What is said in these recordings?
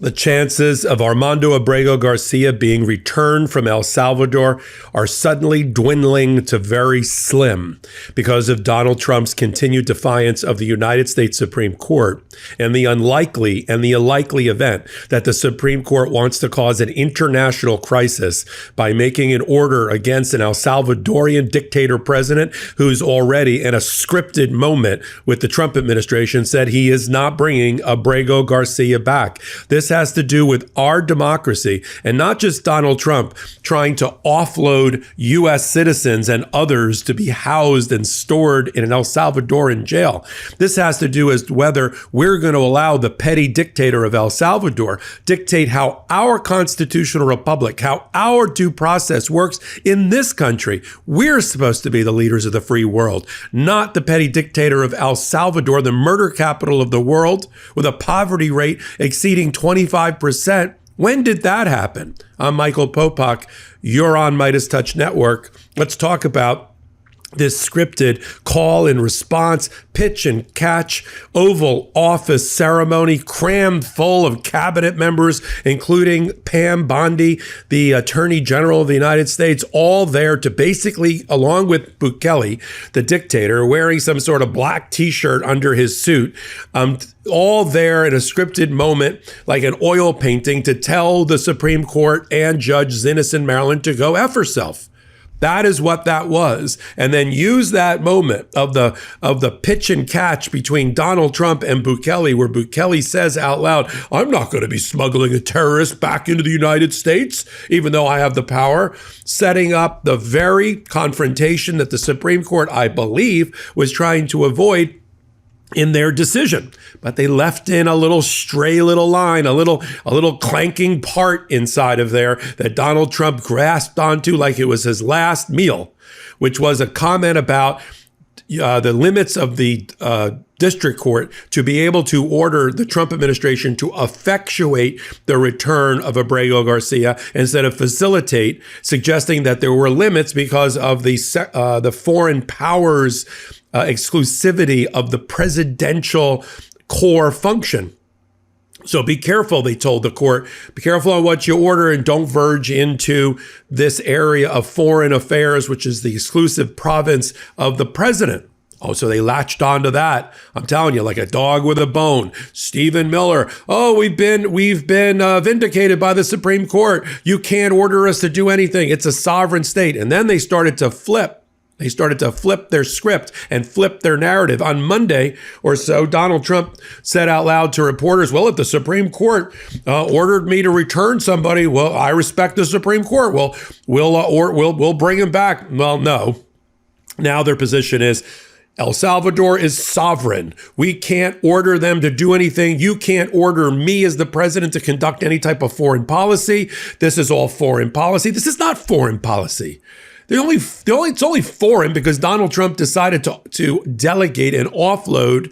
The chances of Armando Abrego Garcia being returned from El Salvador are suddenly dwindling to very slim because of Donald Trump's continued defiance of the United States Supreme Court and the unlikely event that the Supreme Court wants to cause an international crisis by making an order against an El Salvadorian dictator president who's already in a scripted moment with the Trump administration said he is not bringing Abrego Garcia back. This has to do with our democracy and not just Donald Trump trying to offload U.S. citizens and others to be housed and stored in an El Salvadoran jail. This has to do with whether we're going to allow the petty dictator of El Salvador dictate how our constitutional republic, how our due process works in this country. We're supposed to be the leaders of the free world, not the petty dictator of El Salvador, the murder capital of the world, with a poverty rate exceeding 25%. When did that happen? I'm Michael Popok. You're on MeidasTouch Network. Let's talk about this scripted call and response, pitch and catch, Oval Office ceremony crammed full of cabinet members, including Pam Bondi, the Attorney General of the United States, all there to basically, along with Bukele, the dictator, wearing some sort of black t-shirt under his suit, all there in a scripted moment, like an oil painting, to tell the Supreme Court and Judge Xinis in Maryland to go F herself. That is what that was. And then use that moment of the pitch and catch between Donald Trump and Bukele, where Bukele says out loud, I'm not going to be smuggling a terrorist back into the United States, even though I have the power, setting up the very confrontation that the Supreme Court, I believe, was trying to avoid in their decision. But they left in a little stray little line, a little clanking part inside of there that Donald Trump grasped onto like it was his last meal, which was a comment about the limits of the district court to be able to order the Trump administration to effectuate the return of Abrego Garcia instead of facilitate, suggesting that there were limits because of the foreign powers exclusivity of the presidential core function. So be careful, they told the court. Be careful on what you order and don't verge into this area of foreign affairs, which is the exclusive province of the president. Oh, so they latched onto that. I'm telling you, like a dog with a bone. Stephen Miller. Oh, we've been vindicated by the Supreme Court. You can't order us to do anything. It's a sovereign state. And then they started to flip. They started to flip their script and flip their narrative. On Monday or so, Donald Trump said out loud to reporters, well, if the Supreme Court ordered me to return somebody, well, I respect the Supreme Court. Well, we'll bring him back. Well, no. Now their position is El Salvador is sovereign. We can't order them to do anything. You can't order me as the president to conduct any type of foreign policy. This is all foreign policy. This is not foreign policy. It's only foreign because Donald Trump decided to delegate and offload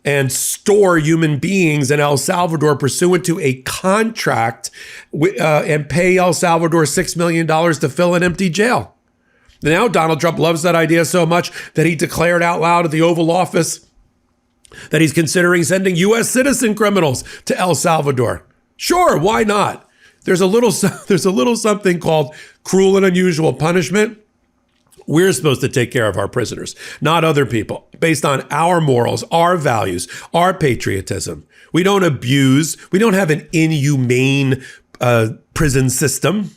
and store human beings in El Salvador pursuant to a contract and pay El Salvador $6 million to fill an empty jail. Now Donald Trump loves that idea so much that he declared out loud at the Oval Office that he's considering sending U.S. citizen criminals to El Salvador. Sure, why not? There's a little something called cruel and unusual punishment. We're supposed to take care of our prisoners, not other people, based on our morals, our values, our patriotism. We don't abuse. We don't have an inhumane prison system.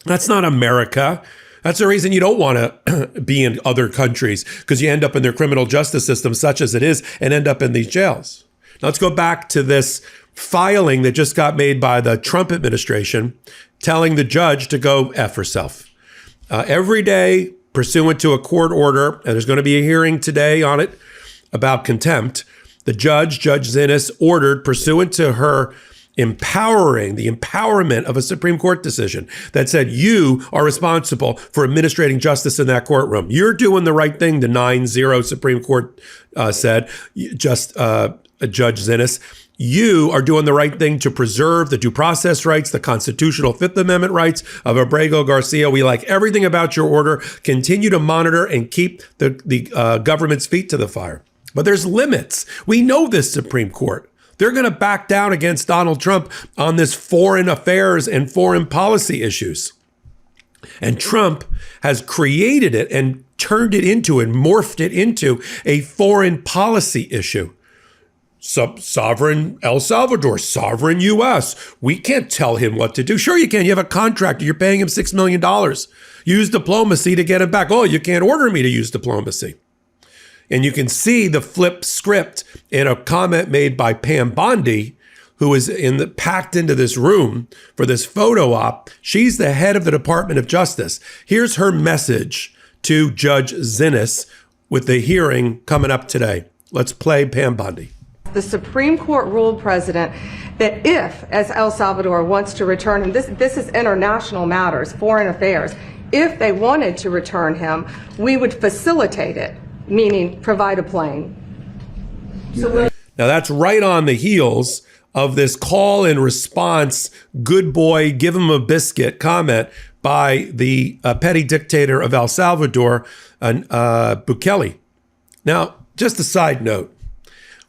That's not America. That's the reason you don't want to be in other countries, because you end up in their criminal justice system, such as it is, and end up in these jails. Now let's go back to this filing that just got made by the Trump administration telling the judge to go F herself. Every day, pursuant to a court order, and there's going to be a hearing today on it about contempt, the Judge Xinis, ordered, pursuant to her the empowerment of a Supreme Court decision that said you are responsible for administrating justice in that courtroom. You're doing the right thing, the 9-0 Supreme Court said, Judge Xinis. You are doing the right thing to preserve the due process rights, the constitutional Fifth Amendment rights of Abrego Garcia. We like everything about your order. Continue to monitor and keep the government's feet to the fire. But there's limits. We know this, Supreme Court. They're going to back down against Donald Trump on this foreign affairs and foreign policy issues. And Trump has created it and turned it into and morphed it into a foreign policy issue. Sovereign El Salvador, sovereign U.S. We can't tell him what to do. Sure you can. You have a contractor. You're paying him $6 million. Use diplomacy to get him back. Oh, you can't order me to use diplomacy. And you can see the flip script in a comment made by Pam Bondi, who is packed into this room for this photo op. She's the head of the Department of Justice. Here's her message to Judge Xinis with the hearing coming up today. Let's play Pam Bondi. The Supreme Court ruled, President, that if, as El Salvador wants to return him, this is international matters, foreign affairs, if they wanted to return him, we would facilitate it, meaning provide a plane. Now that's right on the heels of this call and response, good boy, give him a biscuit comment by the petty dictator of El Salvador, Bukele. Now, just a side note.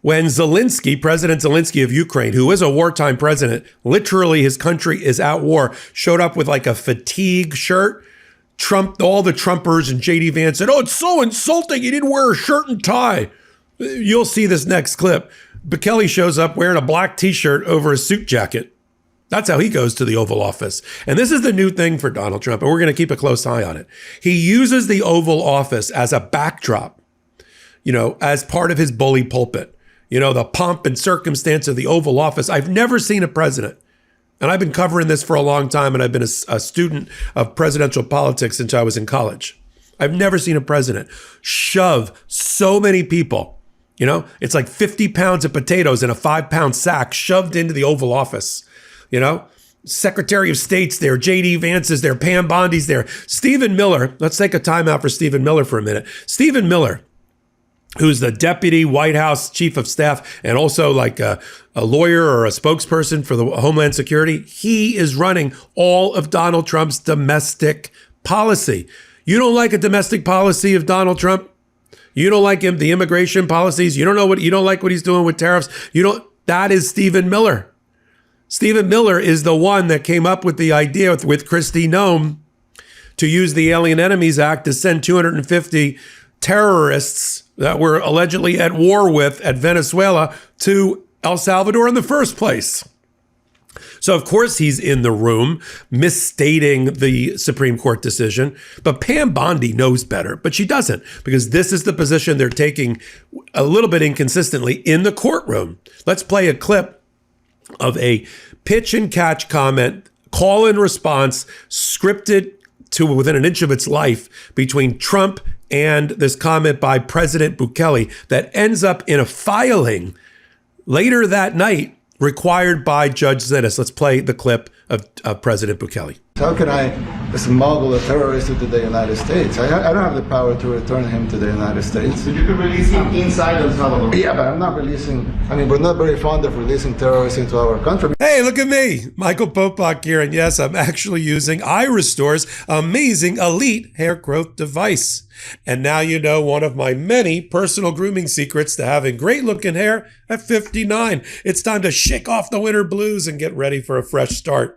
When Zelensky, President Zelensky of Ukraine, who is a wartime president, literally his country is at war, showed up with like a fatigue shirt, all the Trumpers and J.D. Vance said, oh, it's so insulting. He didn't wear a shirt and tie. You'll see this next clip. Bukele shows up wearing a black T-shirt over a suit jacket. That's how he goes to the Oval Office. And this is the new thing for Donald Trump, and we're going to keep a close eye on it. He uses the Oval Office as a backdrop, as part of his bully pulpit. The pomp and circumstance of the Oval Office. I've never seen a president, and I've been covering this for a long time, and I've been a student of presidential politics since I was in college. I've never seen a president shove so many people. It's like 50 pounds of potatoes in a 5-pound sack shoved into the Oval Office. Secretary of State's there, J.D. Vance is there, Pam Bondi's there. Stephen Miller, let's take a time out for Stephen Miller for a minute. Stephen Miller, who's the deputy White House chief of staff and also like a lawyer or a spokesperson for the Homeland Security, he is running all of Donald Trump's domestic policy. You don't like a domestic policy of Donald Trump? You don't like the immigration policies? You don't like what he's doing with tariffs? That is Stephen Miller. Stephen Miller is the one that came up with the idea with Kristi Noem to use the Alien Enemies Act to send 250 terrorists that were allegedly at war with at Venezuela to El Salvador in the first place. So of course he's in the room misstating the Supreme Court decision, but Pam Bondi knows better, but she doesn't, because this is the position they're taking a little bit inconsistently in the courtroom. Let's play a clip of a pitch and catch comment, call and response, scripted to within an inch of its life between Trump and this comment by President Bukele that ends up in a filing later that night required by Judge Xinis. Let's play the clip of President Bukele. How can I smuggle a terrorist into the United States? I don't have the power to return him to the United States. So you can release him inside El Salvador? Yeah, but I'm not releasing, we're not very fond of releasing terrorists into our country. Hey, look at me, Michael Popok here. And yes, I'm actually using iRestore's amazing elite hair growth device. And now you know one of my many personal grooming secrets to having great looking hair at 59. It's time to shake off the winter blues and get ready for a fresh start.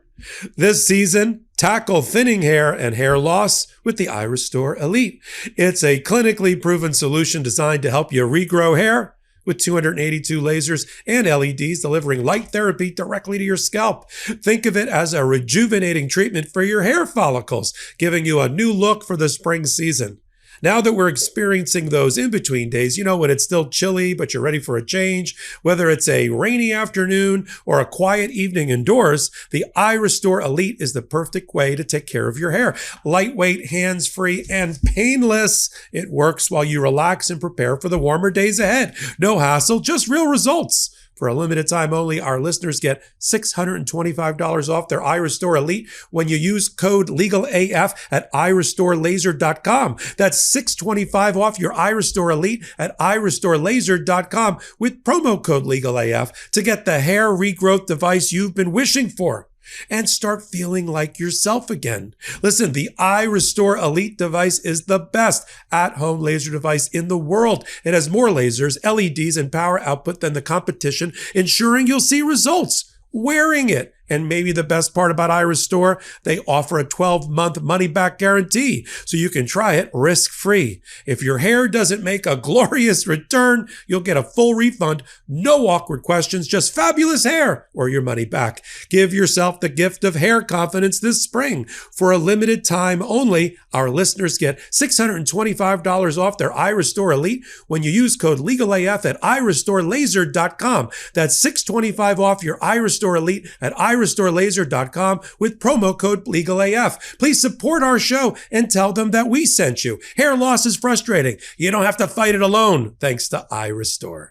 This season, tackle thinning hair and hair loss with the iRestore Elite. It's a clinically proven solution designed to help you regrow hair with 282 lasers and LEDs delivering light therapy directly to your scalp. Think of it as a rejuvenating treatment for your hair follicles, giving you a new look for the spring season. Now that we're experiencing those in-between days, when it's still chilly, but you're ready for a change, whether it's a rainy afternoon or a quiet evening indoors, the iRestore Elite is the perfect way to take care of your hair. Lightweight, hands-free, and painless. It works while you relax and prepare for the warmer days ahead. No hassle, just real results. For a limited time only, our listeners get $625 off their iRestore Elite when you use code LEGALAF at iRestoreLaser.com. That's $625 off your iRestore Elite at iRestoreLaser.com with promo code LEGALAF to get the hair regrowth device you've been wishing for. and start feeling like yourself again. Listen, the iRestore Elite device is the best at-home laser device in the world. It has more lasers, LEDs, and power output than the competition, ensuring you'll see results wearing it. And maybe the best part about iRestore, they offer a 12-month money-back guarantee, so you can try it risk-free. If your hair doesn't make a glorious return, you'll get a full refund, no awkward questions, just fabulous hair or your money back. Give yourself the gift of hair confidence this spring. For a limited time only, our listeners get $625 off their iRestore Elite when you use code LEGALAF at iRestoreLaser.com. That's $625 off your iRestore Elite at iRestoreLaser.com with promo code LEGALAF. Please support our show and tell them that we sent you. Hair loss is frustrating. You don't have to fight it alone, thanks to iRestore.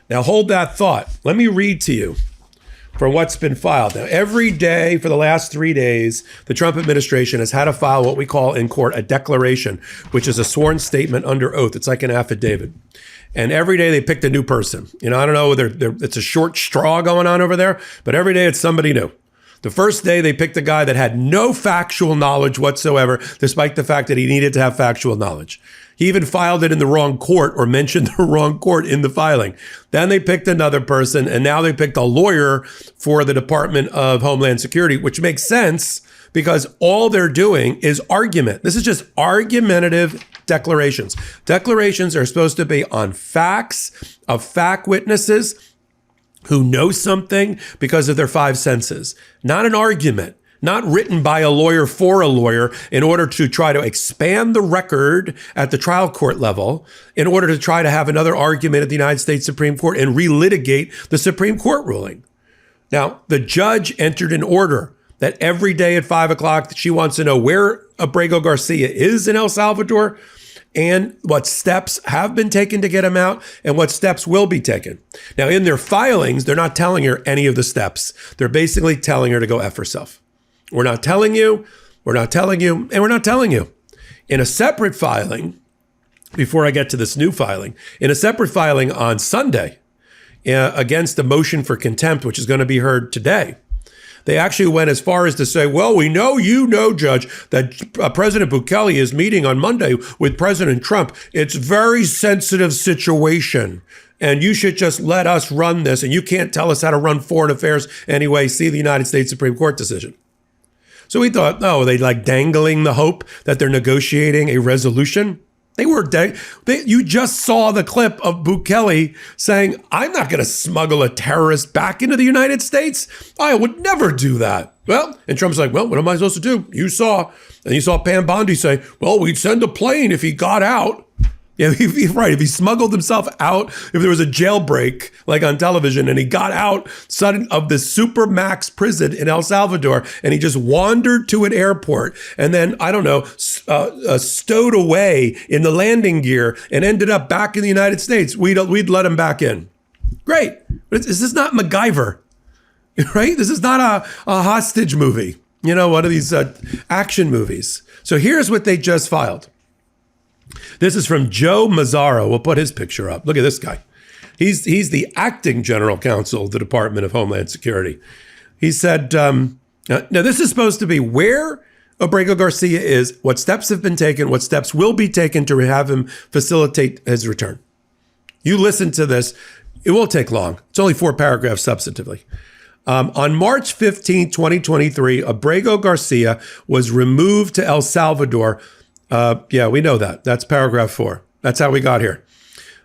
Now hold that thought. Let me read to you for what's been filed. Now, every day for the last 3 days, the Trump administration has had to file what we call in court a declaration, which is a sworn statement under oath. It's like an affidavit. And every day they picked a new person. You know, I don't know whether it's a short straw going on over there, but every day it's somebody new. The first day they picked a guy that had no factual knowledge whatsoever, despite the fact that he needed to have factual knowledge. He even filed it in the wrong court or mentioned the wrong court in the filing. Then they picked another person, and now they picked a lawyer for the Department of Homeland Security, which makes sense because all they're doing is argument. This is just argumentative declarations. Declarations are supposed to be on facts of fact witnesses who know something because of their five senses, not an argument. Not written by a lawyer for a lawyer in order to try to expand the record at the trial court level, in order to try to have another argument at the United States Supreme Court and relitigate the Supreme Court ruling. Now, the judge entered an order that every day at 5 o'clock, she wants to know where Abrego Garcia is in El Salvador and what steps have been taken to get him out and what steps will be taken. Now, in their filings, they're not telling her any of the steps. They're basically telling her to go F herself. We're not telling you, we're not telling you, and we're not telling you. In a separate filing, before I get to this new filing, in a separate filing on Sunday against a motion for contempt, which is going to be heard today, they actually went as far as to say, well, we know you know, Judge, that President Bukele is meeting on Monday with President Trump. It's a very sensitive situation. And you should just let us run this. And you can't tell us how to run foreign affairs anyway. See the United States Supreme Court decision. So we thought, oh, they like dangling the hope that they're negotiating a resolution. They were, you just saw the clip of Bukele saying, I'm not going to smuggle a terrorist back into the United States. I would never do that. Well, and Trump's like, well, what am I supposed to do? You saw. And you saw Pam Bondi say, well, we'd send a plane if he got out. Yeah, right. If he smuggled himself out, if there was a jailbreak like on television and he got out sudden of the super max prison in El Salvador and he just wandered to an airport and then, I don't know, stowed away in the landing gear and ended up back in the United States, we'd let him back in. Great. But this is not MacGyver, right? This is not a hostage movie, you know, one of these action movies. So here's what they just filed. This is from Joe Mazzaro. We'll put his picture up. Look at this guy. He's the acting general counsel of the Department of Homeland Security. He said, now this is supposed to be where Abrego Garcia is, what steps have been taken, what steps will be taken to have him facilitate his return. You listen to this. It won't take long. It's only 4 paragraphs substantively. On March 15, 2023, Abrego Garcia was removed to El Salvador. Yeah, we know that. That's paragraph 4. That's how we got here.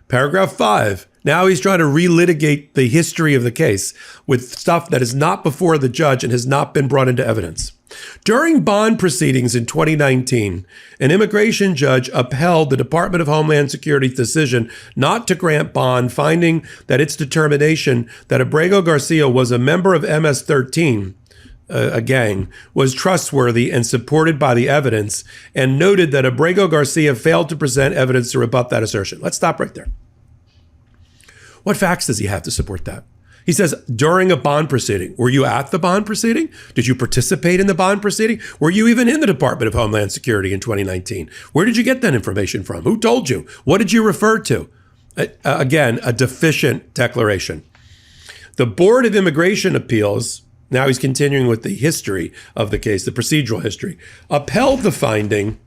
Paragraph 5. Now he's trying to relitigate the history of the case with stuff that is not before the judge and has not been brought into evidence. During bond proceedings in 2019, an immigration judge upheld the Department of Homeland Security's decision not to grant bond, finding that its determination that Abrego Garcia was a member of MS-13, a gang, was trustworthy and supported by the evidence, and noted that Abrego Garcia failed to present evidence to rebut that assertion. Let's stop right there. What facts does he have to support that? He says, during a bond proceeding. Were you at the bond proceeding? Did you participate in the bond proceeding? Were you even in the Department of Homeland Security in 2019? Where did you get that information from? Who told you? What did you refer to? Again, a deficient declaration. The Board of Immigration Appeals Now he's continuing with the history of the case, the procedural history. Upheld the finding,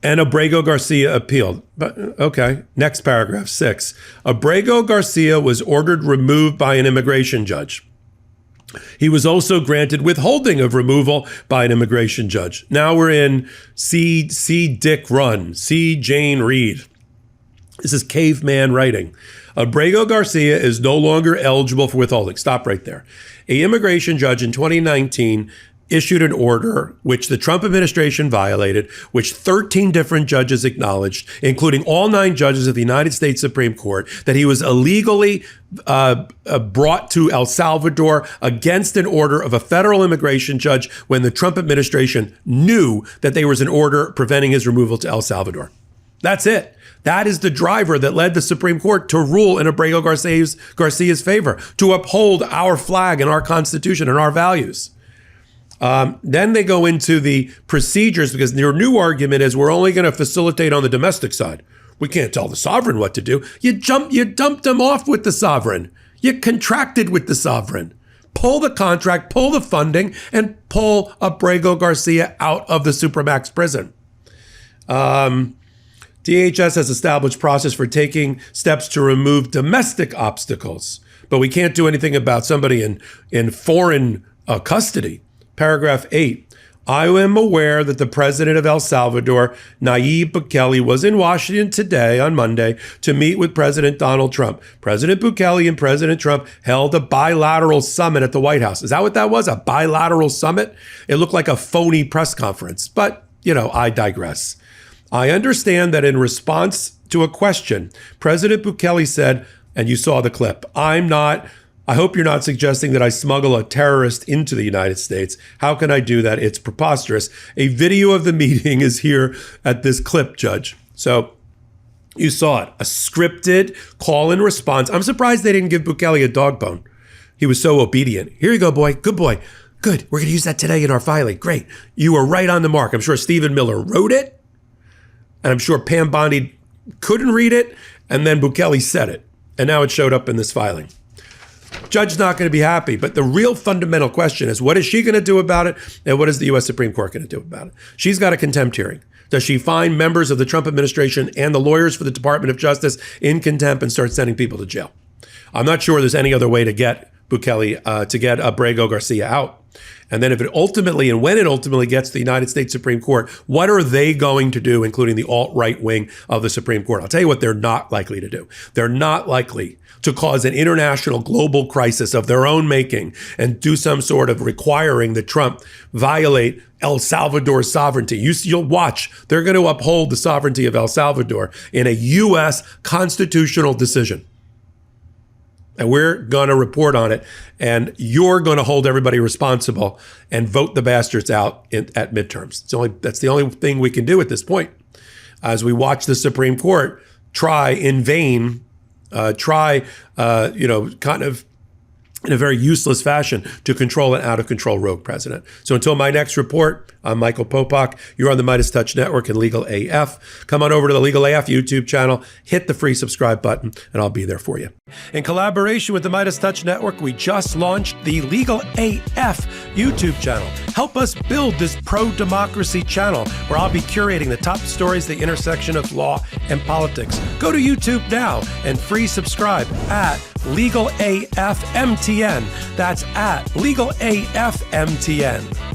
and Abrego Garcia appealed. But okay, next paragraph, 6. Abrego Garcia was ordered removed by an immigration judge. He was also granted withholding of removal by an immigration judge. Now we're in C. Dick Run, C. Jane Reed. This is caveman writing. Abrego Garcia is no longer eligible for withholding. Stop right there. An immigration judge in 2019 issued an order which the Trump administration violated, which 13 different judges acknowledged, including all 9 judges of the United States Supreme Court, that he was illegally brought to El Salvador against an order of a federal immigration judge when the Trump administration knew that there was an order preventing his removal to El Salvador. That's it. That is the driver that led the Supreme Court to rule in Abrego Garcia's favor, to uphold our flag and our Constitution and our values. Then they go into the procedures, because their new argument is we're only going to facilitate on the domestic side. We can't tell the sovereign what to do. You dumped him off with the sovereign. You contracted with the sovereign. Pull the contract, pull the funding, and pull Abrego Garcia out of the Supermax prison. DHS has established process for taking steps to remove domestic obstacles, but we can't do anything about somebody in foreign custody. Paragraph 8. I am aware that the president of El Salvador, Nayib Bukele, was in Washington today, on Monday, to meet with President Donald Trump. President Bukele and President Trump held a bilateral summit at the White House. Is that what that was? A bilateral summit? It looked like a phony press conference, but, I digress. I understand that in response to a question, President Bukele said, and you saw the clip, I hope you're not suggesting that I smuggle a terrorist into the United States. How can I do that? It's preposterous. A video of the meeting is here at this clip, Judge. So you saw it, a scripted call and response. I'm surprised they didn't give Bukele a dog bone. He was so obedient. Here you go, boy. Good boy. Good. We're going to use that today in our filing. Great. You were right on the mark. I'm sure Stephen Miller wrote it. And I'm sure Pam Bondi couldn't read it. And then Bukele said it. And now it showed up in this filing. Judge's not going to be happy, but the real fundamental question is, what is she going to do about it? And what is the U.S. Supreme Court going to do about it? She's got a contempt hearing. Does she find members of the Trump administration and the lawyers for the Department of Justice in contempt and start sending people to jail? I'm not sure there's any other way to get Bukele, to get Abrego Garcia out. And then when it ultimately gets to the United States Supreme Court, what are they going to do, including the alt-right wing of the Supreme Court? I'll tell you what they're not likely to do. They're not likely to cause an international global crisis of their own making and do some sort of requiring that Trump violate El Salvador's sovereignty. You'll watch. They're going to uphold the sovereignty of El Salvador in a U.S. constitutional decision. And we're going to report on it, and you're going to hold everybody responsible and vote the bastards out at midterms. That's the only thing we can do at this point. As we watch the Supreme Court try in vain, kind of in a very useless fashion to control an out-of-control rogue president. So until my next report, I'm Michael Popok. You're on the MeidasTouch Network and Legal AF. Come on over to the Legal AF YouTube channel, hit the free subscribe button, and I'll be there for you. In collaboration with the MeidasTouch Network, we just launched the Legal AF YouTube channel. Help us build this pro-democracy channel where I'll be curating the top stories, the intersection of law and politics. Go to YouTube now and free subscribe at Legal AF MTN. That's at Legal AF MTN.